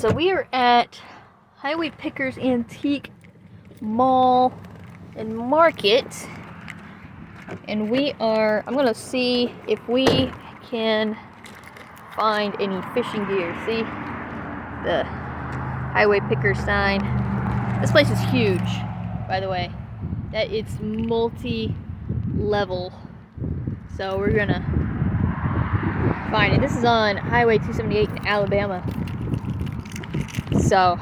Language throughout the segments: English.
So we are at Highway Pickers Antique Mall and Market, and I'm gonna see if we can find any fishing gear. See the Highway Pickers sign. This place is huge, by the way. That it's multi-level. So we're gonna find it. This is on Highway 278 in Alabama. So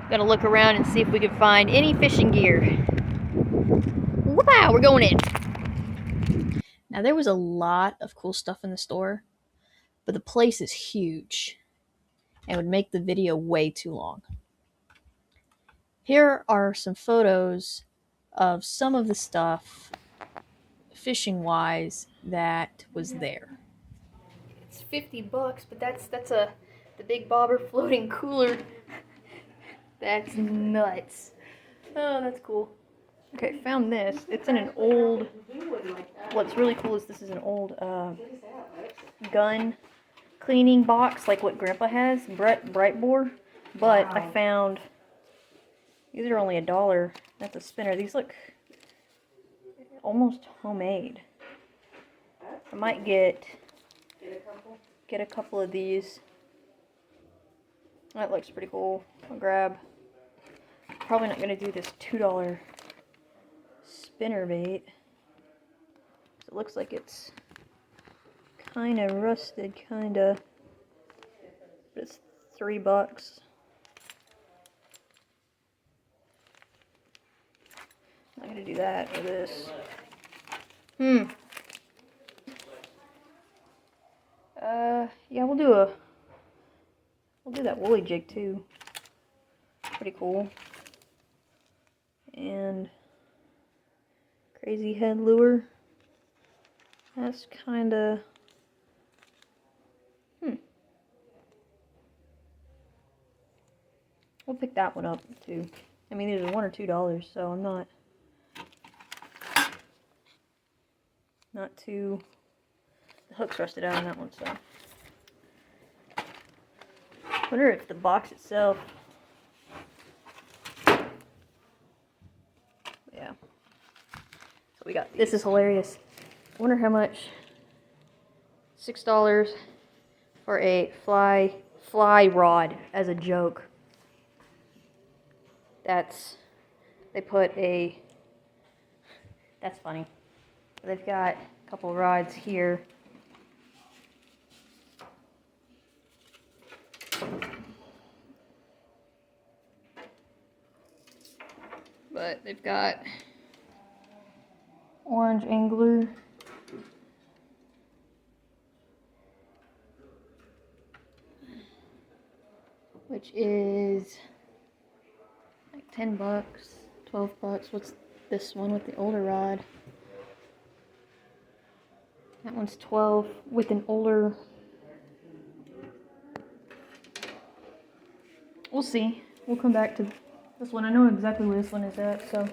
gonna look around and see if we can find any fishing gear. Wow, we're going in. Now there was a lot of cool stuff in the store, but the place is huge and would make the video way too long. Here are some photos of some of the stuff, fishing wise, that was there. It's $50, but that's the big bobber floating cooler. That's nuts. Oh, that's cool. Okay, found this. It's in an old, what's really cool is this is an old gun cleaning box, like what Grandpa has, bright bore. But I found, these are only $1. That's a spinner. These look almost homemade. I might get a couple of these. That looks pretty cool. I'll grab. Probably not gonna do this $2 spinner bait. It looks like it's kind of rusted, but it's $3. Not gonna do that or this. Yeah, we'll do that woolly jig too. Pretty cool. And crazy head lure. That's kinda we'll pick that one up too. I mean, these are $1 or $2, so I'm not too. The hook's rusted out on that one, so. I wonder if the box itself. Yeah. So we got. This is hilarious. I wonder how much. $6 for a fly rod as a joke. That's funny. They've got a couple rods here. But they've got orange angler. Which is like $10, $12. What's this one with the older rod? That one's $12 with an older. We'll see. We'll come back to this one. I know exactly where this one is at, so.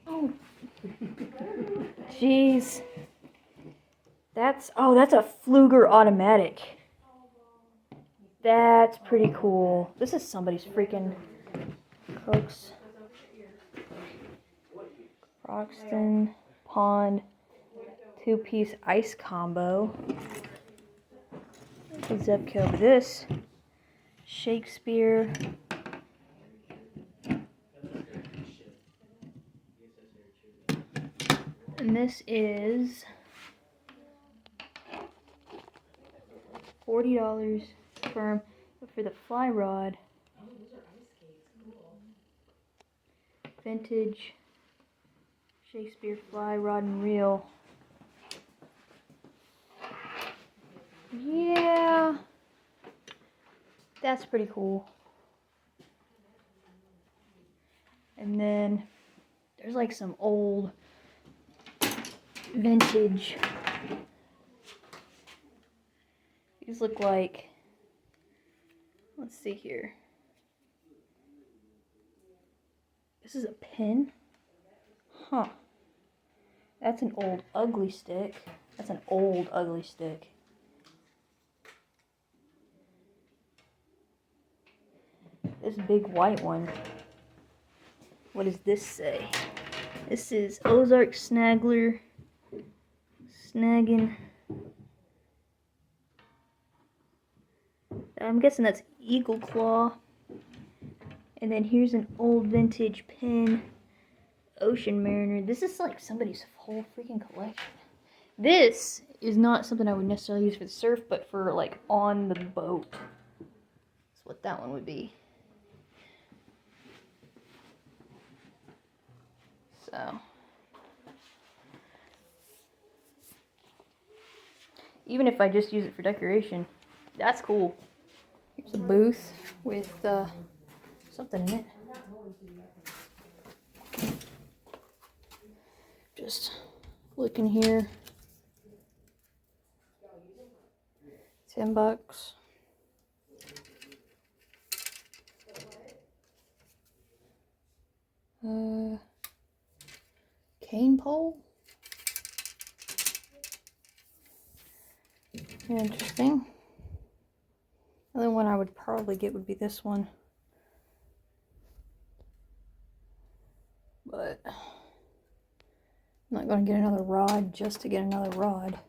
Oh. Jeez. That's a Fluger automatic. That's pretty cool. This is somebody's freaking Croxton Pond 2-piece ice combo. A Zebco. This Shakespeare. And this is $40 firm, but for the fly rod, vintage Shakespeare fly rod and reel. Yeah, that's pretty cool. And then there's like some old vintage. These look like, let's see here. This is a pin? Huh. That's an old ugly stick. That's an old ugly stick. This big white one. What does this say? This is Ozark Snaggler. Snagging. I'm guessing that's Eagle Claw. And then here's an old vintage pin. Ocean Mariner. This is like somebody's whole freaking collection. This is not something I would necessarily use for the surf, but for like on the boat. That's what that one would be. So. Even if I just use it for decoration, that's cool. Here's a booth with something in it. Just looking here. $10. Cane pole. Interesting. The other one I would probably get would be this one. But I'm not going to get another rod just to get another rod.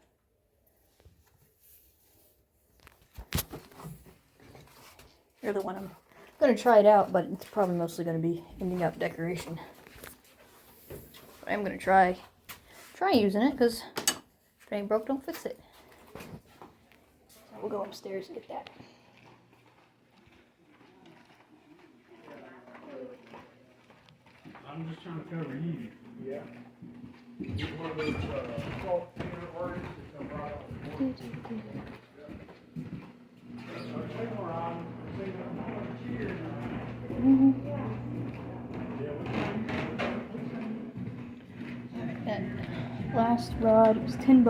You're the one I'm going to try it out, but it's probably mostly going to be ending up decoration. But I'm going to try using it, because if it ain't broke, don't fix it. So we'll go upstairs and get that. I'm just trying to cover you. Yeah. You're one of those salt painter artists that come right off the board. Alright, that last rod was $10.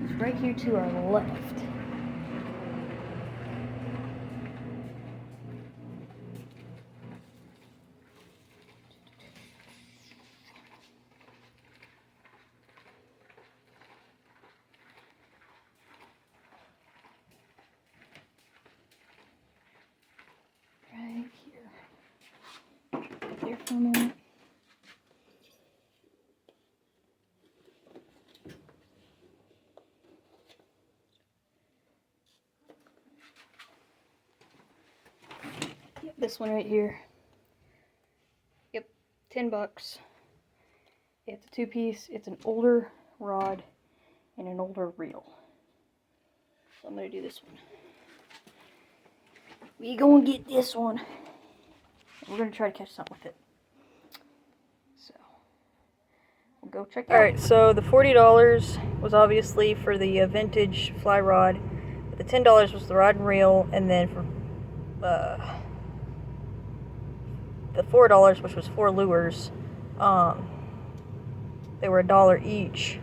It's right here to our left. There for a minute. Yep, this one right here. Yep, $10. It's a two-piece. It's an older rod and an older reel. So I'm gonna do this one. We gonna get this one. We're gonna try to catch something with it. So we'll go check it out. Alright, so the $40 was obviously for the vintage fly rod. But the $10 was the rod and reel, and then for the $4, which was 4 lures, they were $1 each.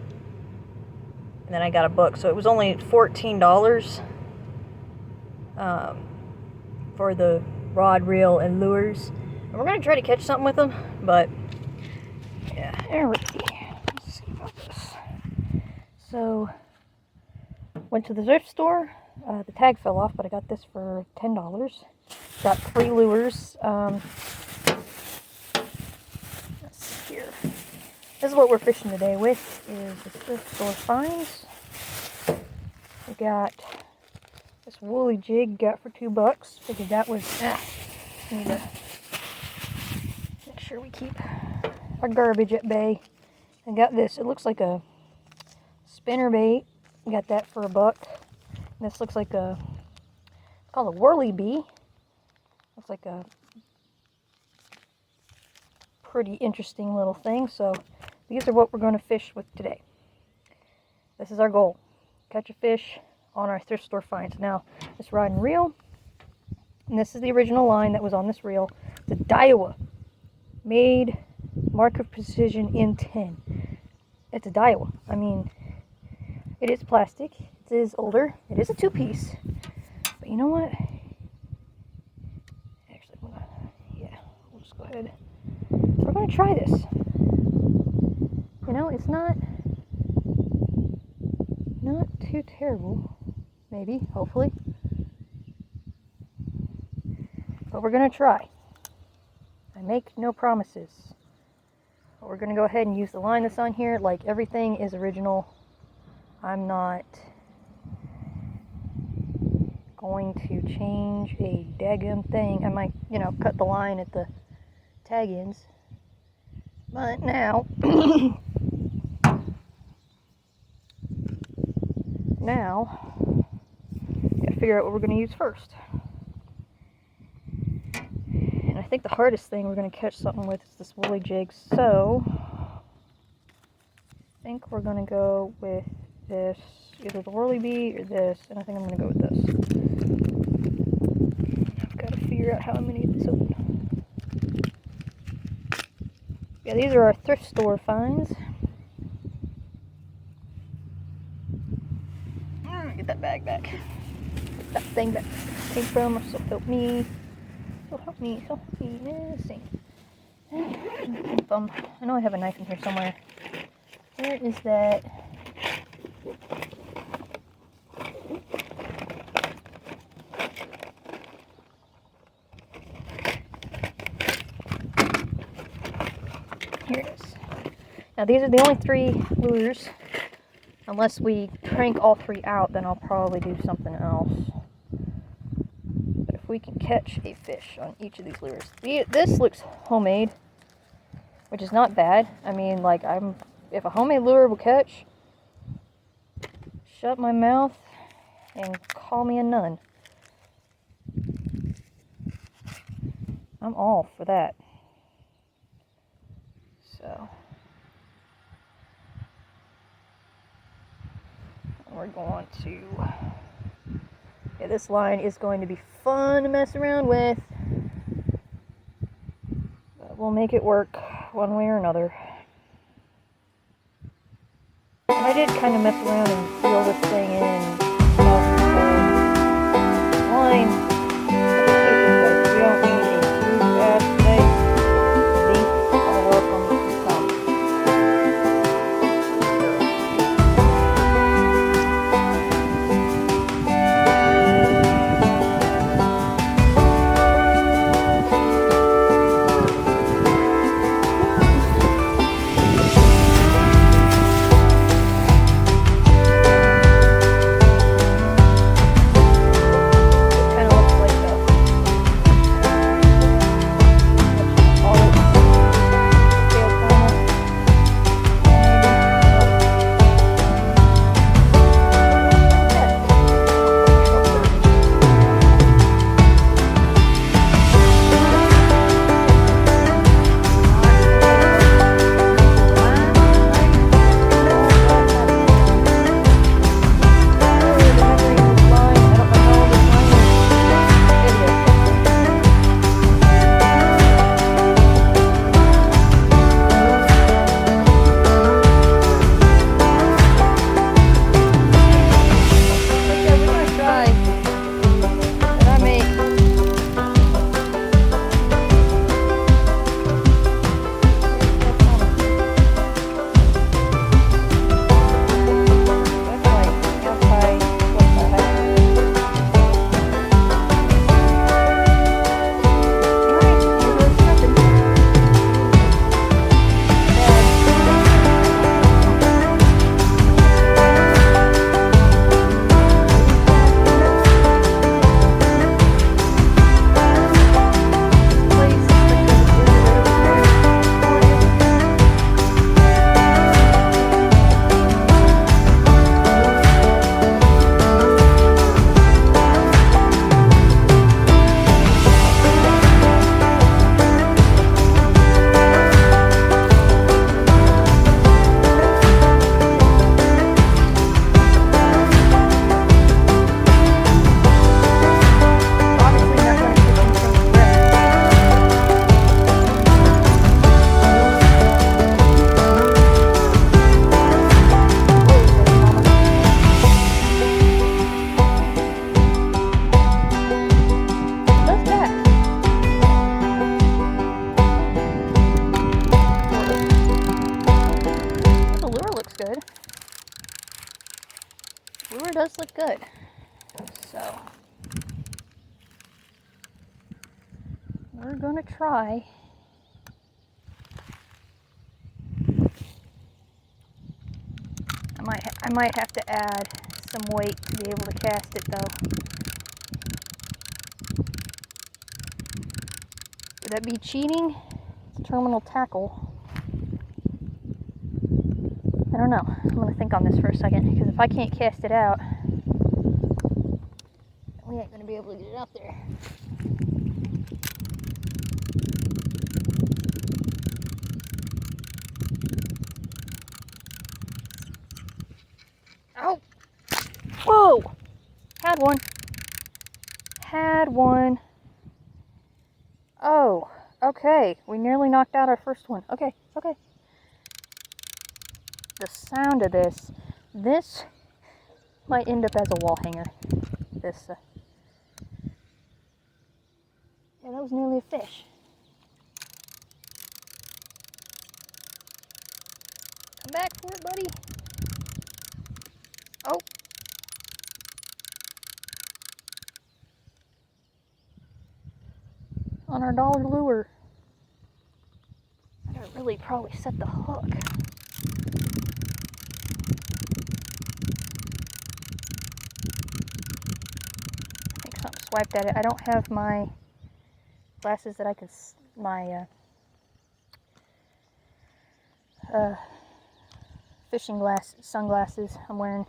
And then I got a book, so it was only $14 for the rod, reel, and lures. And we're gonna try to catch something with them, but yeah, let's see about this. So, went to the thrift store. The tag fell off, but I got this for $10. Got 3 lures. Let's see here. This is what we're fishing today with, is the thrift store finds. We got this woolly jig, got for $2. Figured that was, need to make sure we keep our garbage at bay. I got this, it looks like a spinner bait. We got that for $1. This looks like a, it's called a whirly bee. Looks like a pretty interesting little thing. So these are what we're going to fish with today. This is our goal. Catch a fish on our thrift store finds. Now, this rod and reel, and this is the original line that was on this reel. It's a Daiwa, made mark of precision in 10. It's a Daiwa. I mean, it is plastic. It is older. It is a 2-piece. But you know what? Actually, we'll just go ahead. We're going to try this. You know, it's not too terrible. Maybe, hopefully. but we're going to try. I make no promises. But we're going to go ahead and use the line that's on here. Like, everything is original. I'm not going to change a daggum thing. I might, cut the line at the tag ends. But now, gotta figure out what we're going to use first. And I think the hardest thing we're going to catch something with is this woolly jig. So, I think we're going to go with this, either the whirly bee or this, and I think I'm going to go with this. I've got to figure out how I'm going to get this open. Yeah, these are our thrift store finds. Get that bag back. Get that thing back came from, so help me. So help me. Let's see. I know I have a knife in here somewhere. Where is that? Here it is. Now these are the only 3 lures. Unless we crank all 3 out, then I'll probably do something else. But if we can catch a fish on each of these lures. This looks homemade, which is not bad. I mean, like, if a homemade lure will catch, shut my mouth and call me a nun. I'm all for that. So, we're going to, yeah, this line is going to be fun to mess around with, but we'll make it work one way or another. And I did kind of mess around and feel this thing in line. We don't need a huge ass steak. These are welcome to come. does look good. So we're gonna try. I might have to add some weight to be able to cast it though. Would that be cheating? It's terminal tackle. I don't know. I'm gonna think on this for a second, because if I can't cast it out, we ain't gonna be able to get it out there. Oh! Whoa! Had one. Had one. Oh, okay. We nearly knocked out our first one. Okay, okay. The sound of this. This might end up as a wall hanger. This. Yeah, that was nearly a fish. Come back for it, buddy. Oh. On our dollar lure. I gotta really probably set the hook. I think something swiped at it. I don't have my glasses that I can, my fishing sunglasses. I'm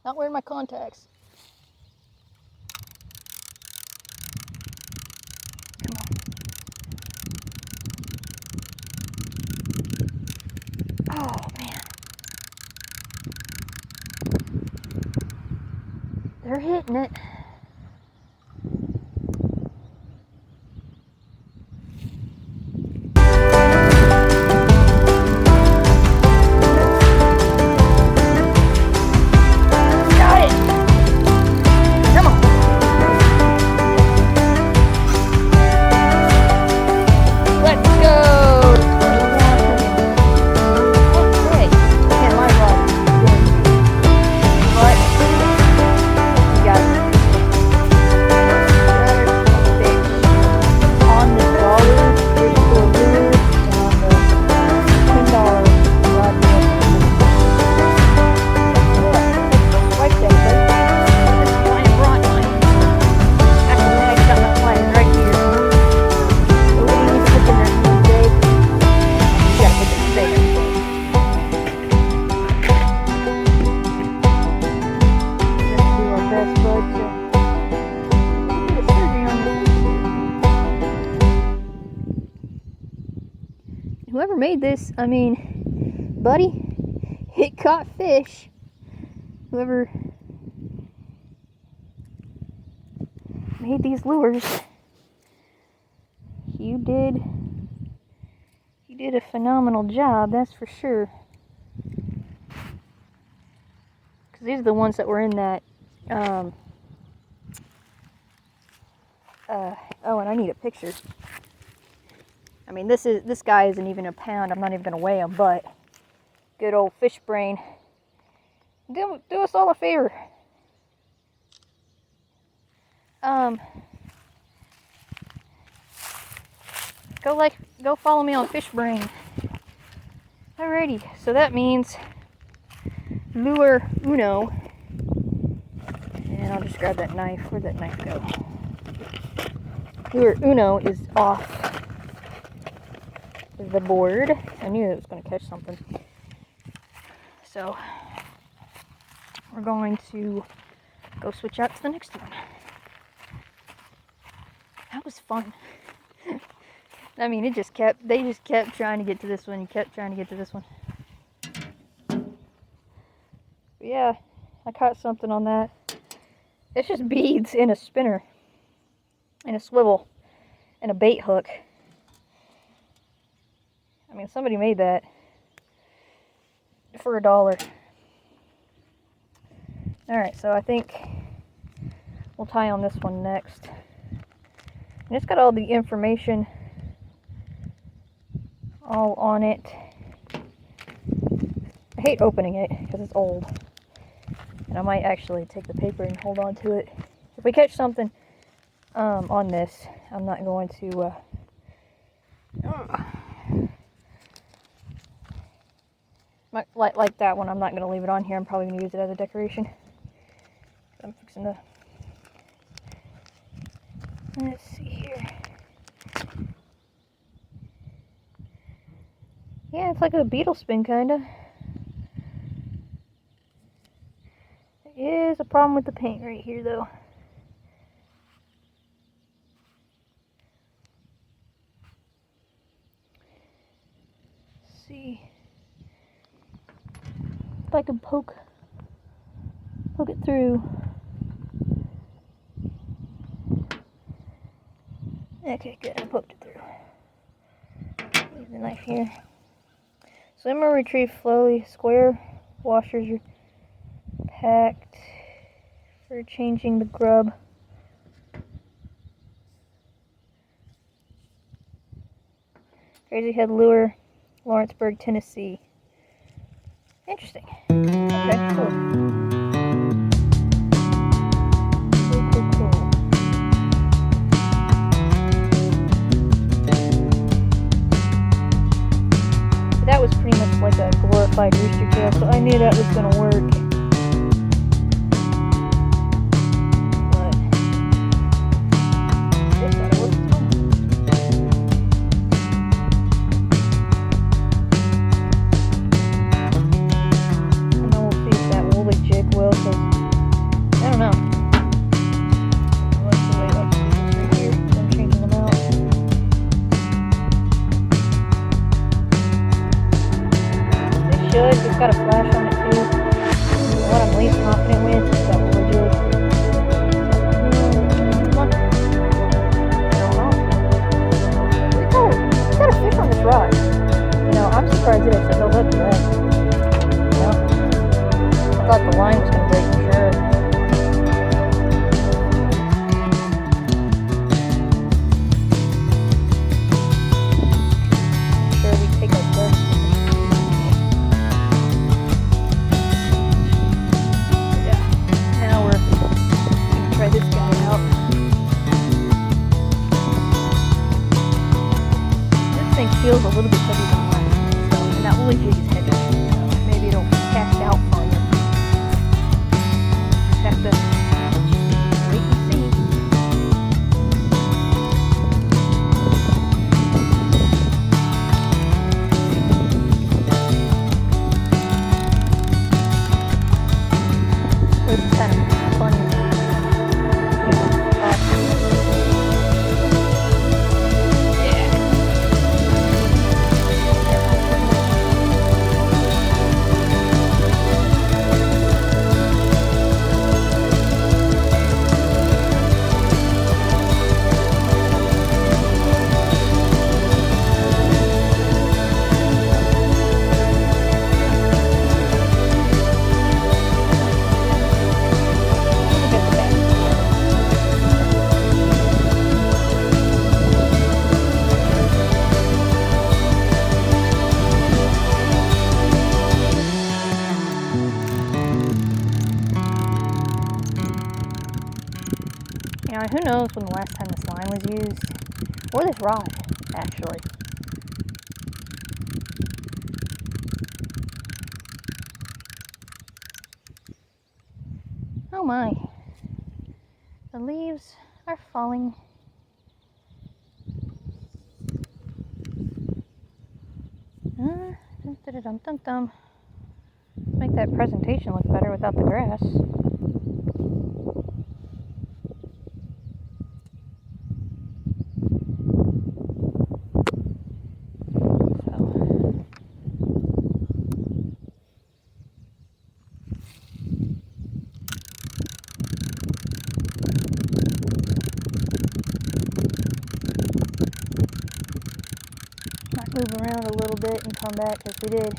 not wearing my contacts. Come on. Oh man. They're hitting it. Whoever made this, I mean, buddy, it caught fish. Whoever made these lures, you did a phenomenal job, that's for sure. Because these are the ones that were in that, oh, and I need a picture. I mean, this guy isn't even a pound. I'm not even gonna weigh him, but good old fish brain. Do us all a favor. Go follow me on Fish Brain. Alrighty, so that means lure uno, and I'll just grab that knife. Where'd that knife go? Lure uno is off the board. I knew it was going to catch something. So we're going to go switch out to the next one. That was fun. I mean, they just kept trying to get to this one. You kept trying to get to this one. But yeah, I caught something on that. It's just beads in a spinner, and a swivel, and a bait hook. I mean, somebody made that for $1. Alright, so I think we'll tie on this one next. And it's got all the information all on it. I hate opening it because it's old. And I might actually take the paper and hold on to it. If we catch something on this, I'm not going to, like that one, I'm not going to leave it on here. I'm probably going to use it as a decoration. I'm fixing to, let's see here. Yeah, it's like a beetle spin, kinda. There is a problem with the paint right here, though. Let's see if I can poke it through. Okay, good. I poked it through. Leave the knife here. Swimmer retrieve slowly. Square washers are packed for changing the grub. Crazy Head Lure, Lawrenceburg, Tennessee. Interesting. Okay, cool. Cool. So that was pretty much like a glorified rooster tail, so I knew that was going to work. It's got a flash on it too. What I'm least confident with is that woolly jig. Come on. I don't know. It's got a fish on this rod. You know, I'm surprised it actually held up to that. You know? I thought the line was going to break for sure. Feels a little bit heavy than mine, so, and that woolly jig is heavy, so maybe it'll cast out for you. Just have to wait and see. This is kind of fun. Now, who knows when the last time this line was used, or this rod, actually. Oh my, the leaves are falling. Dum-dum-dum-dum. Make that presentation look better without the grass. Move around a little bit and come back, because we did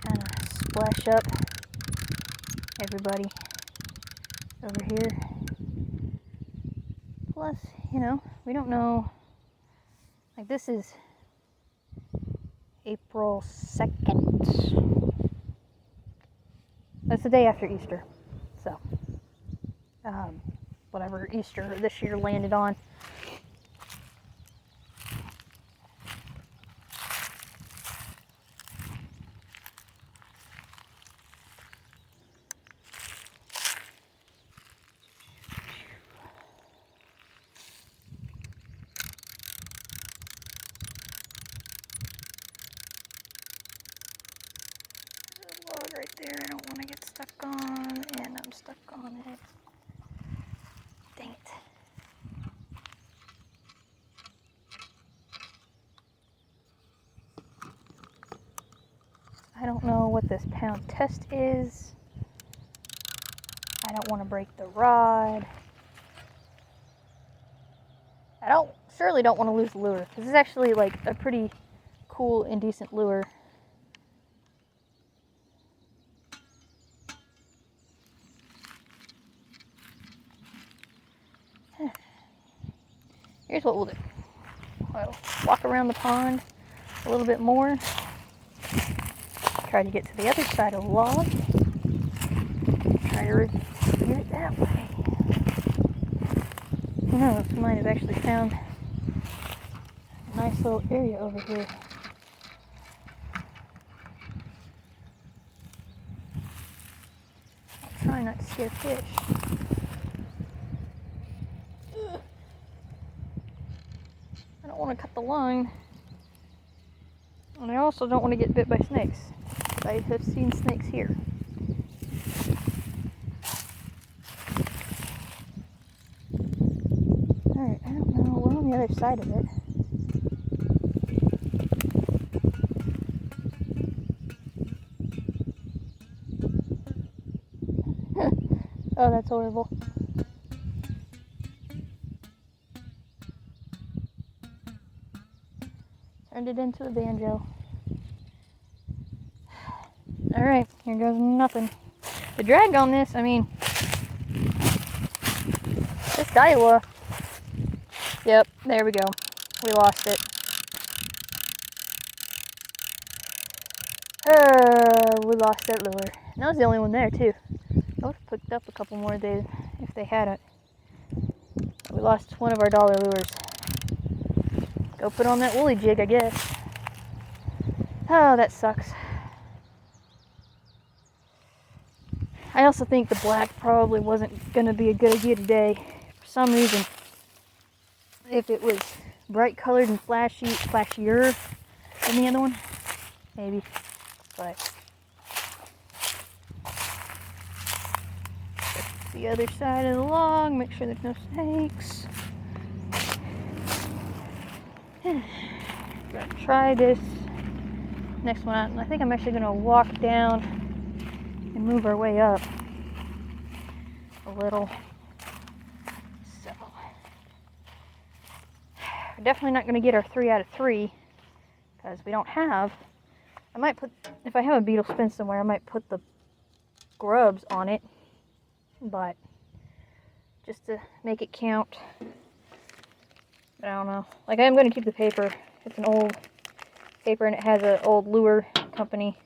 kind of splash up everybody over here. Plus, you know, we don't know, like this is April 2nd. That's the day after Easter, so whatever Easter this year landed on. on it. Dang it. I don't know what this pound test is. I don't want to break the rod. I surely don't want to lose the lure. This is actually like a pretty cool and decent lure. Here's what we'll do. We'll walk around the pond a little bit more. Try to get to the other side of the log. Try to get it that way. Who knows, we might have actually found a nice little area over here. I'll try not to scare fish. I don't want to cut the line. And I also don't want to get bit by snakes. I have seen snakes here. Alright, I don't know. We're on the other side of it. Oh, that's horrible. Turned it into a banjo. Alright, here goes nothing. The drag on this, I mean, this Daiwa. Yep, there we go. We lost it. We lost that lure. And that was the only one there, too. I would have picked up a couple more days if they hadn't. We lost one of our dollar lures. Go put on that woolly jig, I guess. Oh, that sucks. I also think the black probably wasn't going to be a good idea today. For some reason, if it was bright colored and flashier than the other one, maybe. But the other side of the log, make sure there's no snakes. Gonna try this next one out, and I think I'm actually gonna walk down and move our way up a little. So we're definitely not gonna get our 3 out of 3 because we don't have. I might put, if I have a beetle spin somewhere, I might put the grubs on it, but just to make it count. But I don't know. Like, I'm going to keep the paper. It's an old paper and it has an old lure company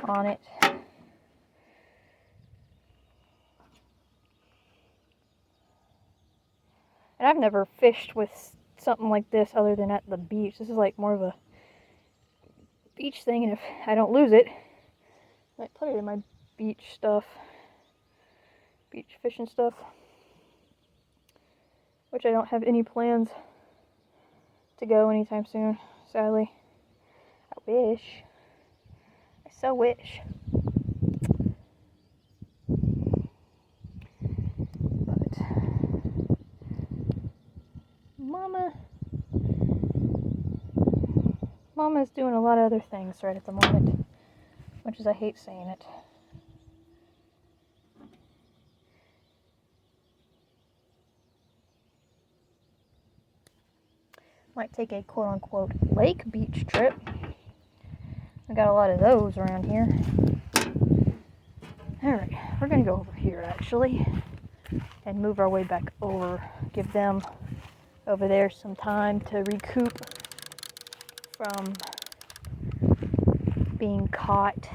on it. And I've never fished with something like this other than at the beach. This is like more of a beach thing, and if I don't lose it, I might put it in my beach stuff. Beach fishing stuff. Which I don't have any plans to go anytime soon, sadly. I wish. I so wish. But Mama's doing a lot of other things right at the moment, much as I hate saying it. Might take a quote-unquote lake beach trip. We got a lot of those around here. Alright, we're gonna go over here actually and move our way back over. Give them over there some time to recoup from being caught.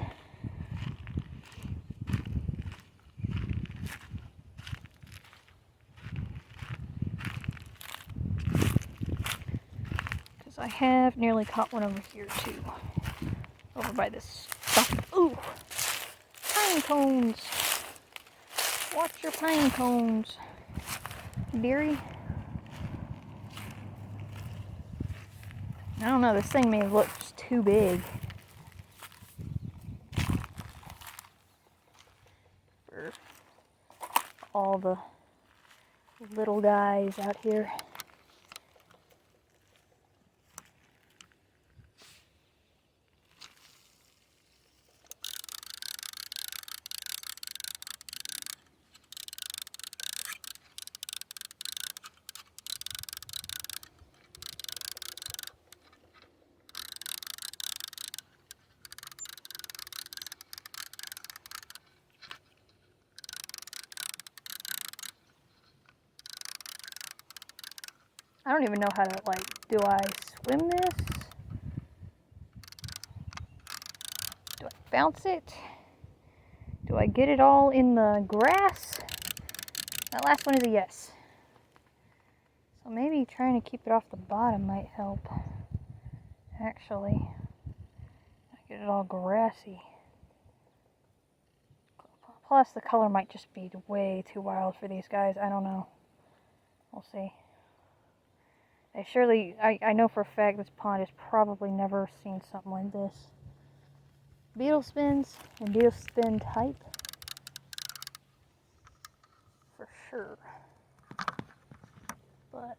Because I have nearly caught one over here too. Over by this stuff. Ooh! Pine cones! Watch your pine cones, dearie. I don't know, this thing may have looked just too big. for all the little guys out here. I don't even know how to, like, do I swim this? Do I bounce it? Do I get it all in the grass? That last one is a yes. So maybe trying to keep it off the bottom might help. Actually, get it all grassy. Plus, the color might just be way too wild for these guys. I don't know. We'll see. I know for a fact this pond has probably never seen something like this. Beetle spins and beetle spin type. For sure. But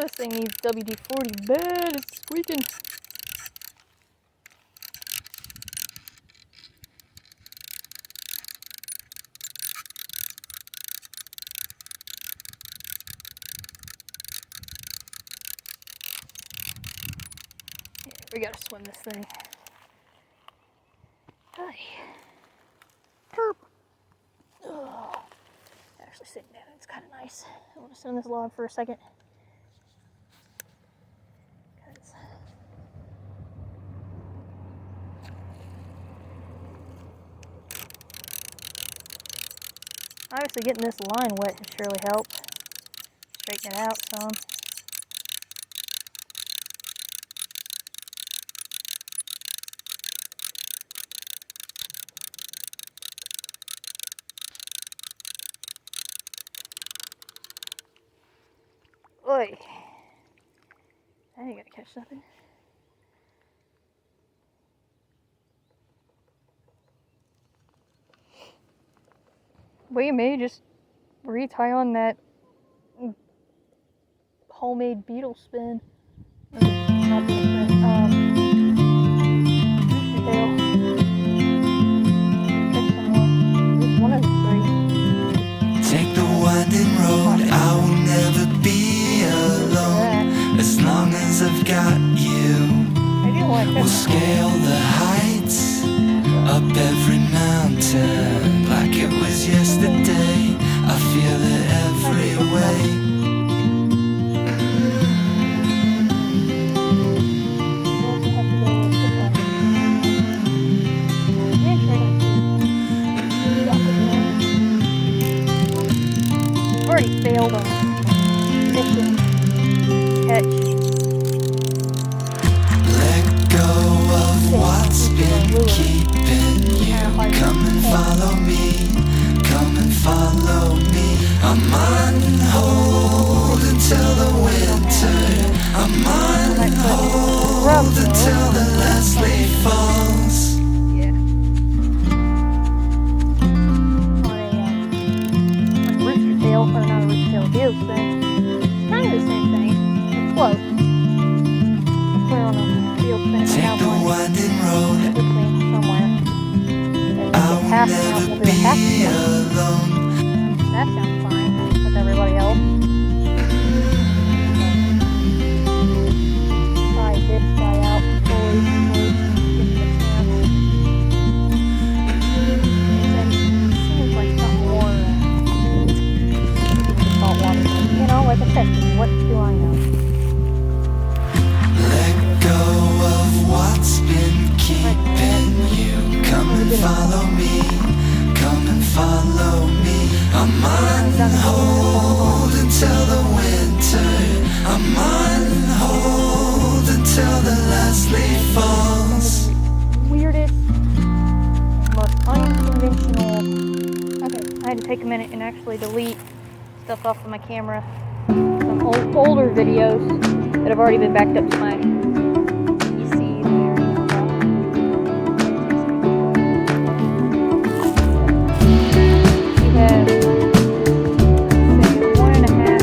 this thing needs WD-40 bad. It's squeaking. We gotta swim this thing. Hi. Herp. Oh. Actually sitting down, it's kind of nice. I want to sit on this log for a second. Obviously getting this line wet has surely helped. Straighten it out some. Oi. Now you gotta catch something. We may just retie on that homemade beetle spin. Not beetle spin. Tail. Catch some more. Just one of the three. Take the winding road. I will never be alone. As long as I've got you. We'll scale the heights, up every mountain, like it was yesterday. I feel it every way. Already failed on mission catch. What's been keeping you? Come and follow me, come and follow me. I'm on hold until the winter. I'm on hold until the last leaf falls. Yeah. On a rooster tail, or not a rooster tail, beetle spin. It's kind of the same thing. It's close. Let's put it on a beetle spin. Take the winding road. I will never be alone. That sounds fine with everybody else. Try this guy out fully. Seems like something more saltwater. You know, like I said, what do I know? Let go of what's been keeping you. Come and follow me, come and follow me. I'm on hold until the winter. I'm on hold until the last leaf falls. Weirdest, most unconventional. Okay, had to take a minute and actually delete stuff off of my camera. Some older videos that have already been backed up to my PC there. We have, say, 1.5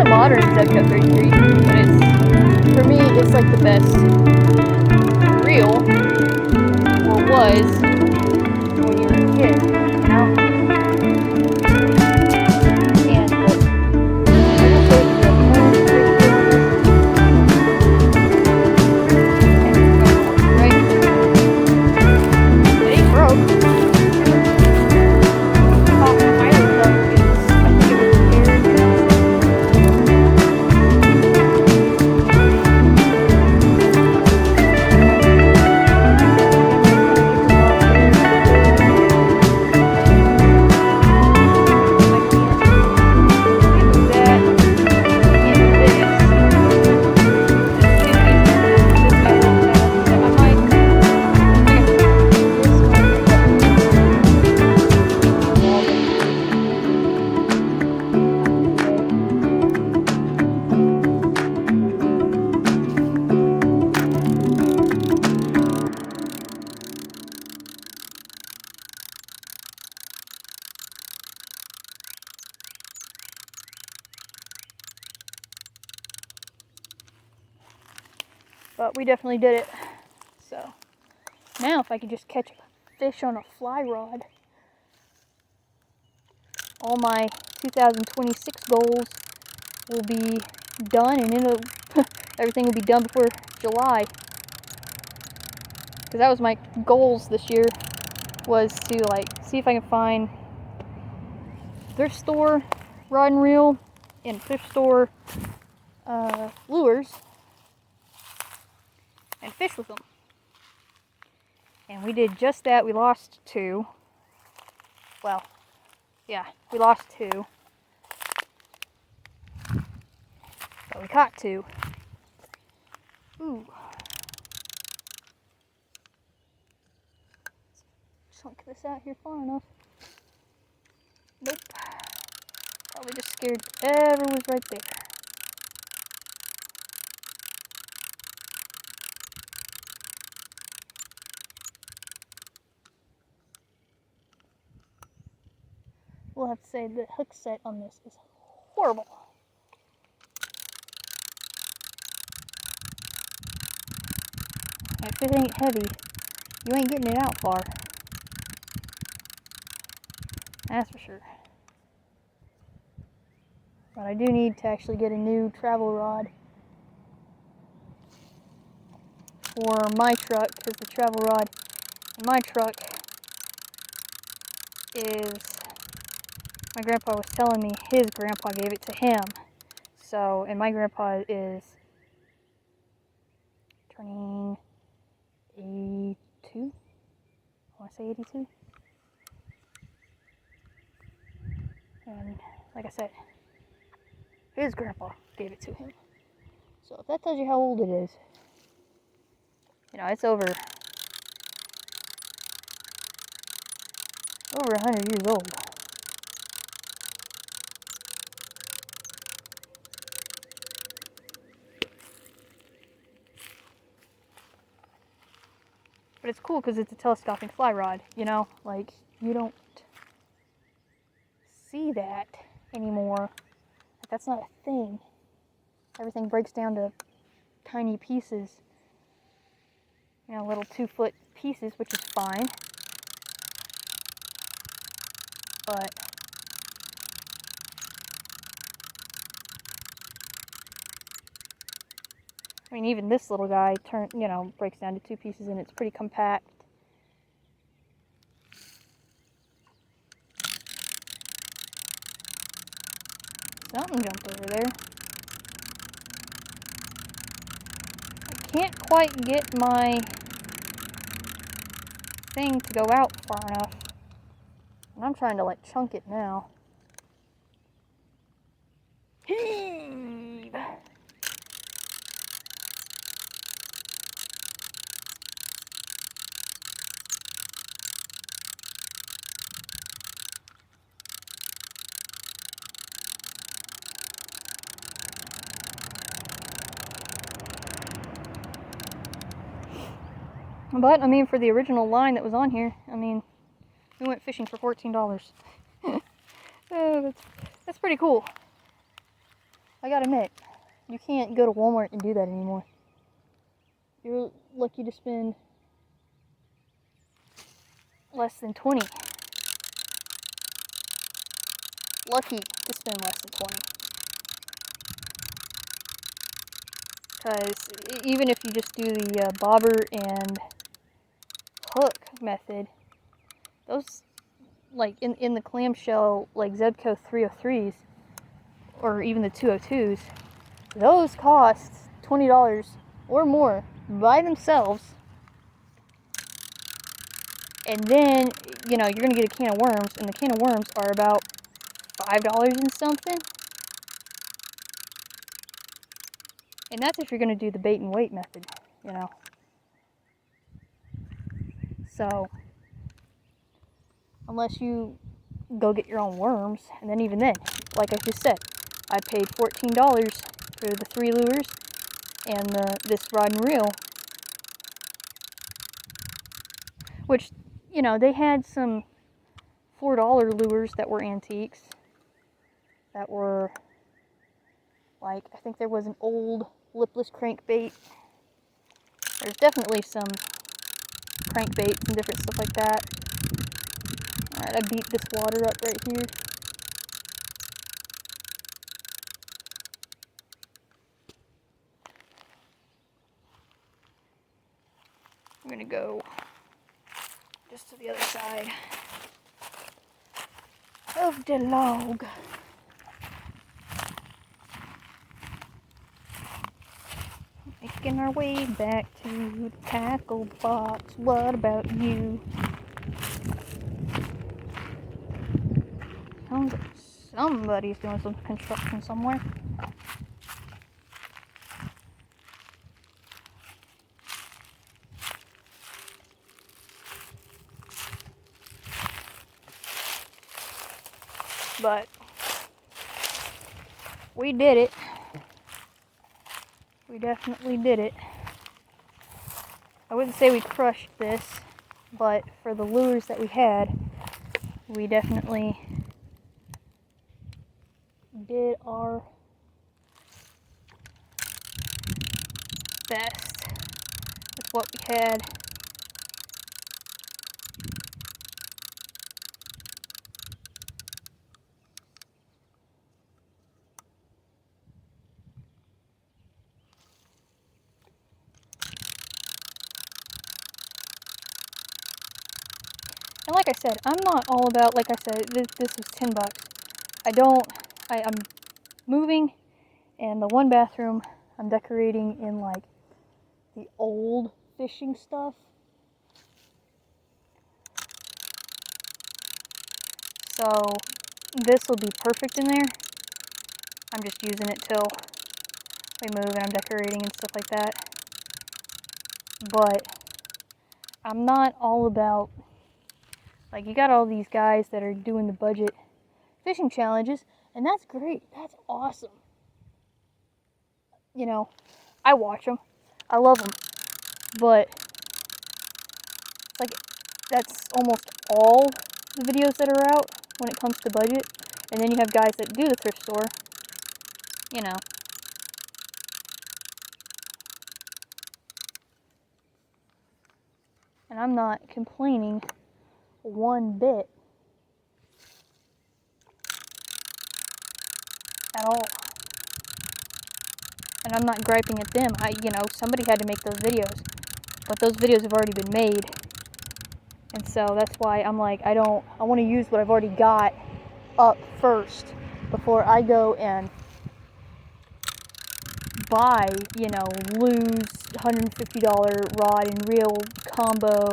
modern Zebco 33, but it's, for me, it's like the best reel, or was, when you were a kid, you know? And I will say the current Thrift reel on this, right? It ain't broke. But we definitely did it. So now if I could just catch a fish on a fly rod, all my 2026 goals will be done, and it'll everything will be done before July. Because that was my goals this year, was to like see if I can find thrift store rod and reel and thrift store lures and fish with them. And we did just that. We lost 2. Well, yeah, we lost 2. But we caught 2. Ooh. Chunk this out here far enough. Nope. Probably just scared whatever was right there. We'll have to say the hook set on this is horrible. And if it ain't heavy, you ain't getting it out far. That's for sure. But I do need to actually get a new travel rod for my truck, because the travel rod in my truck is, my grandpa was telling me his grandpa gave it to him. So, and my grandpa is turning 82? I want to say 82. And like I said, his grandpa gave it to him. So if that tells you how old it is, you know, it's over 100 years old. But it's cool because it's a telescopic fly rod, you know? Like, you don't see that anymore. Like, that's not a thing. Everything breaks down to tiny pieces. You know, little 2-foot pieces, which is fine. But I mean, even this little guy breaks down to 2 pieces, and it's pretty compact. Something jumped over there. I can't quite get my thing to go out far enough. And I'm trying to like chunk it now. Heave! But, I mean, for the original line that was on here, I mean, we went fishing for $14. Oh, that's pretty cool. I gotta admit, you can't go to Walmart and do that anymore. You're lucky to spend less than 20. Lucky to spend less than 20. Because even if you just do the bobber and hook method, those, like in the clamshell, like Zebco 303s, or even the 202s, those cost $20 or more by themselves. And then, you know, you're going to get a can of worms, and the can of worms are about $5 and something. And that's if you're going to do the bait and weight method, you know. So, unless you go get your own worms, and then even then, like I just said, I paid $14 for the 3 lures and this rod and reel. Which, you know, they had some $4 lures that were antiques. That were, like, I think there was an old lipless crankbait. There's definitely some crankbaits and different stuff like that. Alright, I beat this water up right here. I'm gonna go just to the other side of the log. Making our way back to the tackle box. What about you? Sounds like somebody's doing some construction somewhere. But we did it. We definitely did it. I wouldn't say we crushed this, but for the lures that we had, we definitely did our best with what we had. And like I said, I'm not all about, like I said, this was $10. I'm moving, and the one bathroom I'm decorating in like the old fishing stuff. So this will be perfect in there. I'm just using it till we move and I'm decorating and stuff like that. But I'm not all about, like, you got all these guys that are doing the budget fishing challenges, and that's great. That's awesome. You know, I watch them. I love them. But, like, that's almost all the videos that are out when it comes to budget. And then you have guys that do the thrift store, you know. And I'm not complaining one bit at all. And I'm not griping at them. You know, somebody had to make those videos. But those videos have already been made. And so that's why I'm like, I want to use what I've already got up first before I go and buy, you know, lose $150 rod and reel combo,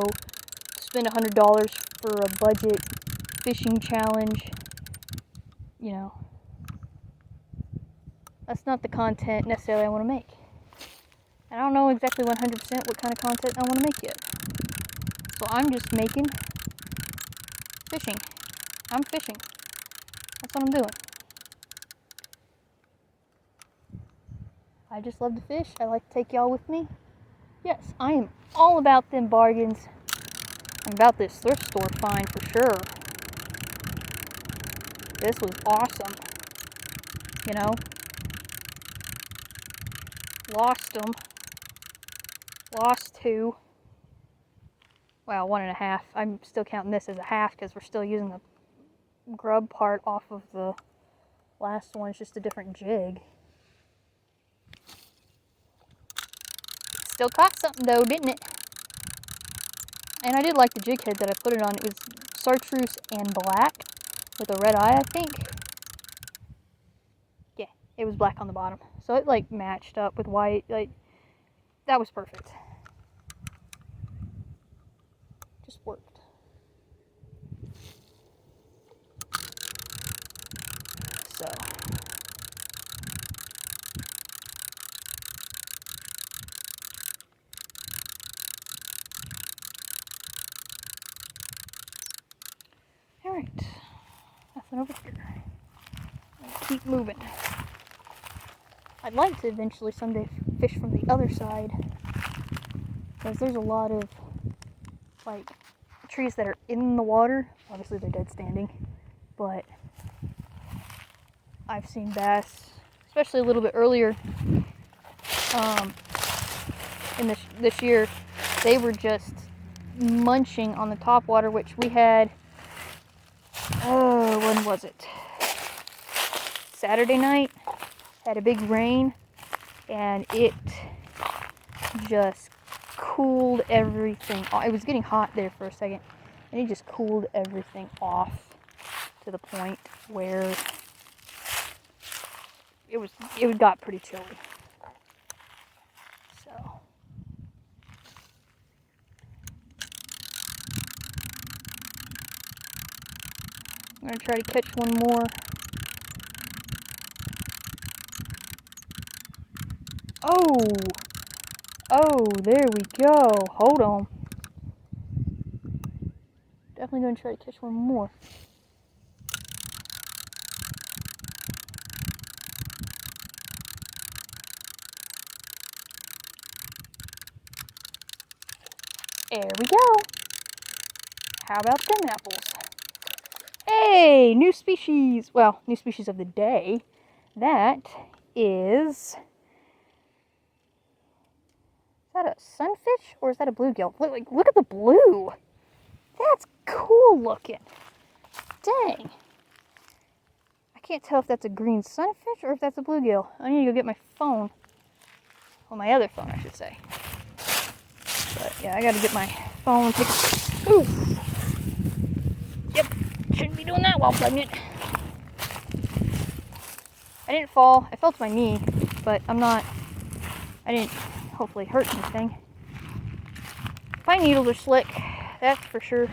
spend $100 for a budget fishing challenge. You know, that's not the content necessarily I want to make. And I don't know exactly 100% what kind of content I want to make yet. So I'm just making fishing. I'm fishing. That's what I'm doing. I just love to fish. I like to take y'all with me. Yes, I am all about them bargains. I'm about this thrift store find for sure. This was awesome. You know? Lost them. Lost 2. Well, 1.5. I'm still counting this as a half because we're still using the grub part off of the last one. It's just a different jig. Still caught something though, didn't it? And I did like the jig head that I put it on. It was chartreuse and black with a red eye, I think. Yeah, it was black on the bottom. So it like matched up with white. Like, that was perfect. Just worked. So. Alright. Nothing over here. Let's keep moving. I'd like to eventually someday fish from the other side, because there's a lot of like trees that are in the water. Obviously they're dead standing, but I've seen bass, especially a little bit earlier in this year. They were just munching on the top water, which we had, when was it? Saturday night. Had a big rain, and it just cooled everything off. It was getting hot there for a second, and it just cooled everything off to the point where it got pretty chilly. So I'm gonna try to catch one more. Oh, there we go. Hold on. Definitely gonna try to catch one more. There we go. How about them apples? Hey, new species. Well, new species of the day. That is that a sunfish or is that a bluegill? Look at the blue. That's cool looking. Dang. I can't tell if that's a green sunfish or if that's a bluegill. I need to go get my phone. Well, my other phone, I should say. But yeah, I gotta get my phone and take a... Ooh. Yep, shouldn't be doing that while pregnant. I didn't fall. I fell to my knee, but I didn't hopefully hurt anything. Pine needles are slick, that's for sure.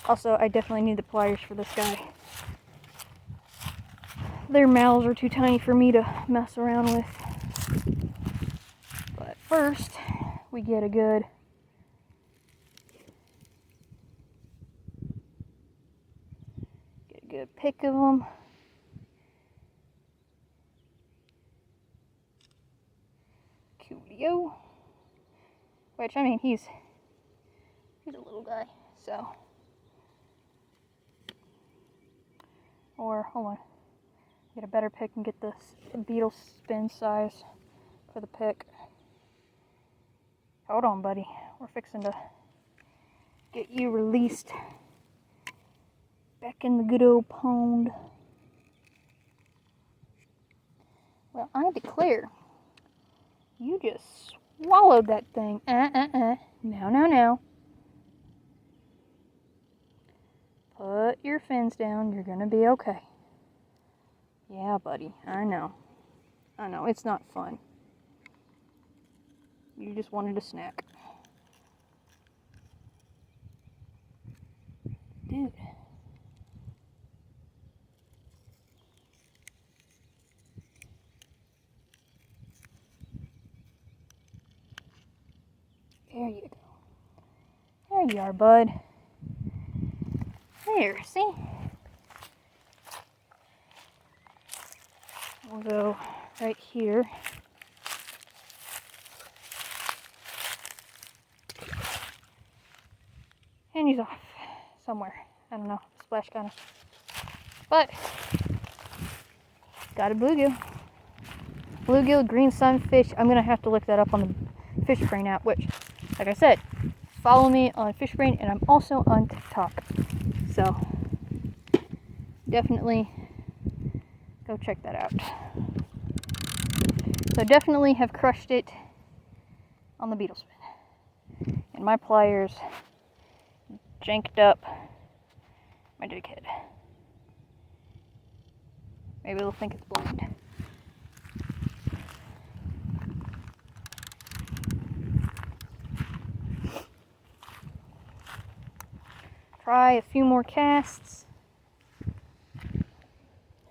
Also, I definitely need the pliers for this guy. Their mouths are too tiny for me to mess around with. But first, we get a good pick of them. Coolio. Which, I mean, he's a little guy, so. Or, hold on. Get a better pick and get the beetle spin size for the pick. Hold on, buddy. We're fixing to get you released back in the good old pond. Well, I declare, you just swallowed that thing. No. Put your fins down. You're gonna be okay. Yeah, buddy. I know. It's not fun. You just wanted a snack. Dude. There you go. There you are, bud. There, see? We'll go right here. And he's off somewhere. I don't know. Splash kind of. But, got a bluegill. Bluegill, green sunfish. I'm going to have to look that up on the Fishbrain app, which, like I said, follow me on Fishbrain, and I'm also on TikTok. So, definitely go check that out. So, definitely have crushed it on the beetle spin. And my pliers janked up my jig head. Maybe they'll think it's blind. Try a few more casts,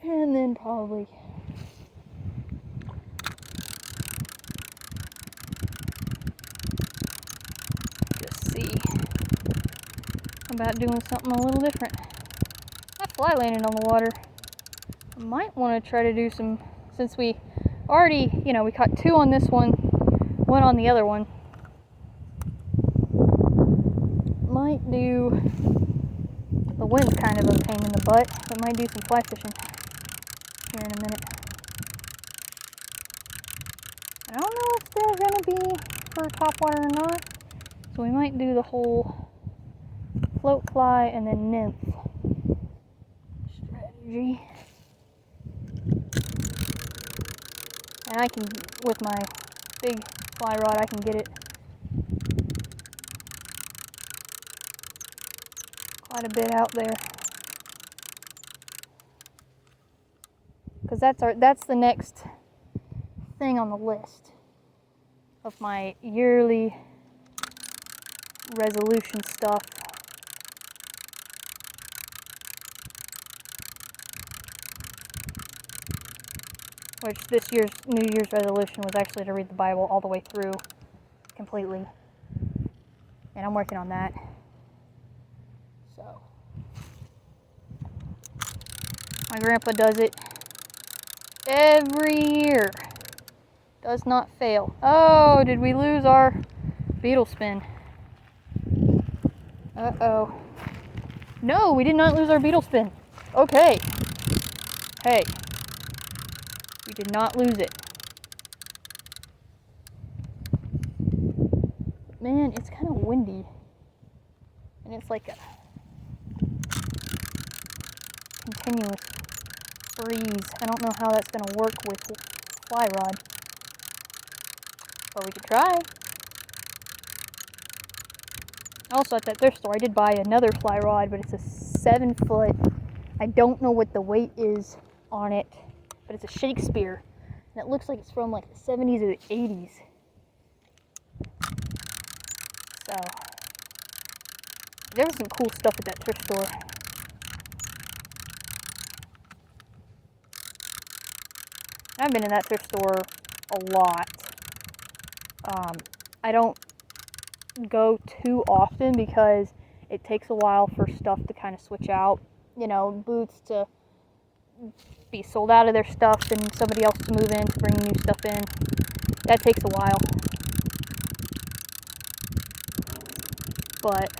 and then probably just see about doing something a little different. That fly landed on the water. I might want to try to do some, since we already, we caught 2 on this one, 1 on the other one. Might do, the wind's kind of a pain in the butt, but might do some fly fishing here in a minute. I don't know if they're going to be for topwater or not, so we might do the whole float fly and then nymph strategy. And I can, with my big fly rod, I can get it quite a bit out there. Because that's the next thing on the list of my yearly resolution stuff. Which this year's New Year's resolution was actually to read the Bible all the way through completely. And I'm working on that. So, my grandpa does it every year. Does not fail. Oh, did we lose our beetle spin? Uh-oh. No, we did not lose our beetle spin. Okay. Hey. We did not lose it. Man, it's kind of windy. And it's like a continuous breeze. I don't know how that's going to work with the fly rod. But we could try. Also, at that thrift store, I did buy another fly rod, but it's a 7-foot. I don't know what the weight is on it, but it's a Shakespeare. And it looks like it's from like the 70s or the 80s. So, there was some cool stuff at that thrift store. I've been in that thrift store a lot. I don't go too often because it takes a while for stuff to kind of switch out. You know, booths to be sold out of their stuff and somebody else to move in to bring new stuff in. That takes a while. But,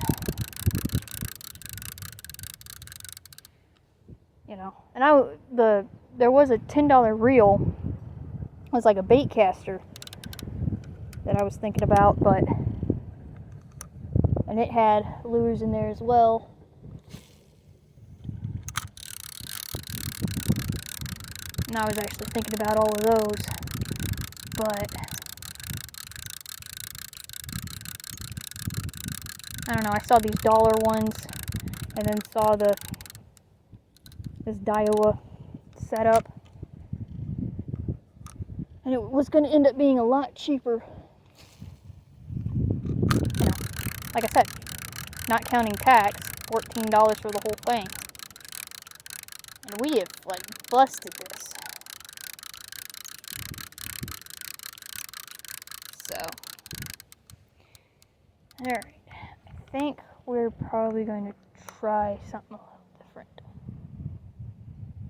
you know, and there was a $10 reel. It was like a bait caster that I was thinking about, and it had lures in there as well. And I was actually thinking about all of those, but I don't know, I saw these dollar ones and then saw this Daiwa setup, and it was going to end up being a lot cheaper. You know, like I said, not counting tax, $14 for the whole thing. And we have, like, busted this. So, alright. I think we're probably going to try something a little different.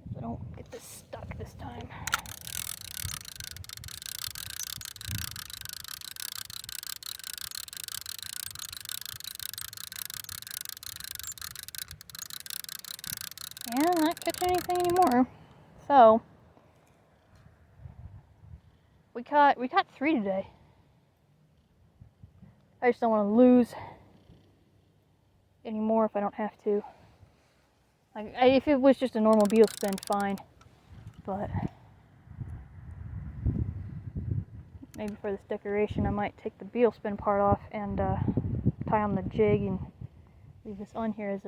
If I don't get this stuck this time. And I'm not catching anything anymore. So, we caught 3 today. I just don't want to lose anymore if I don't have to. Like, if it was just a normal beetle spin, fine. But maybe for this decoration, I might take the beetle spin part off and tie on the jig and leave this on here as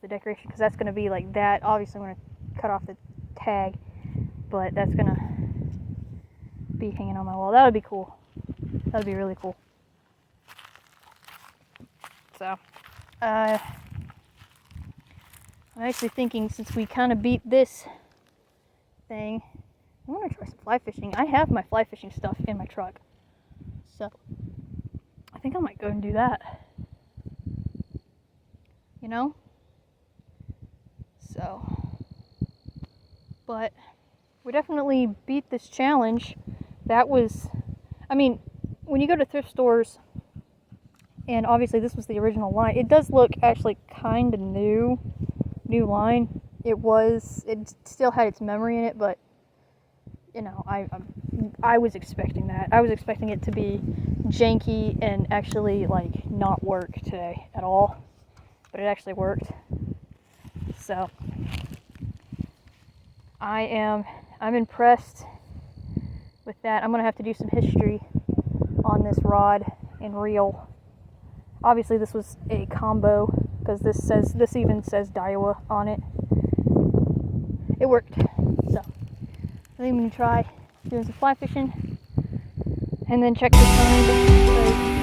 the decoration, because that's going to be like that. Obviously, I'm going to cut off the tag, but that's going to be hanging on my wall. That would be cool. That would be really cool. So, I'm actually thinking, since we kind of beat this thing, I want to try some fly fishing. I have my fly fishing stuff in my truck, so I think I might go and do that. You know? So, but we definitely beat this challenge. That was, I mean, when you go to thrift stores, and obviously this was the original line, it does look actually kind of new line. It still had its memory in it, but you know, I was expecting that. I was expecting it to be janky and actually like not work today at all, but it actually worked. So I'm impressed with that. I'm gonna have to do some history on this rod and reel. Obviously this was a combo, because this even says Daiwa on it. It worked. So I think I'm gonna try doing some fly fishing and then check the time.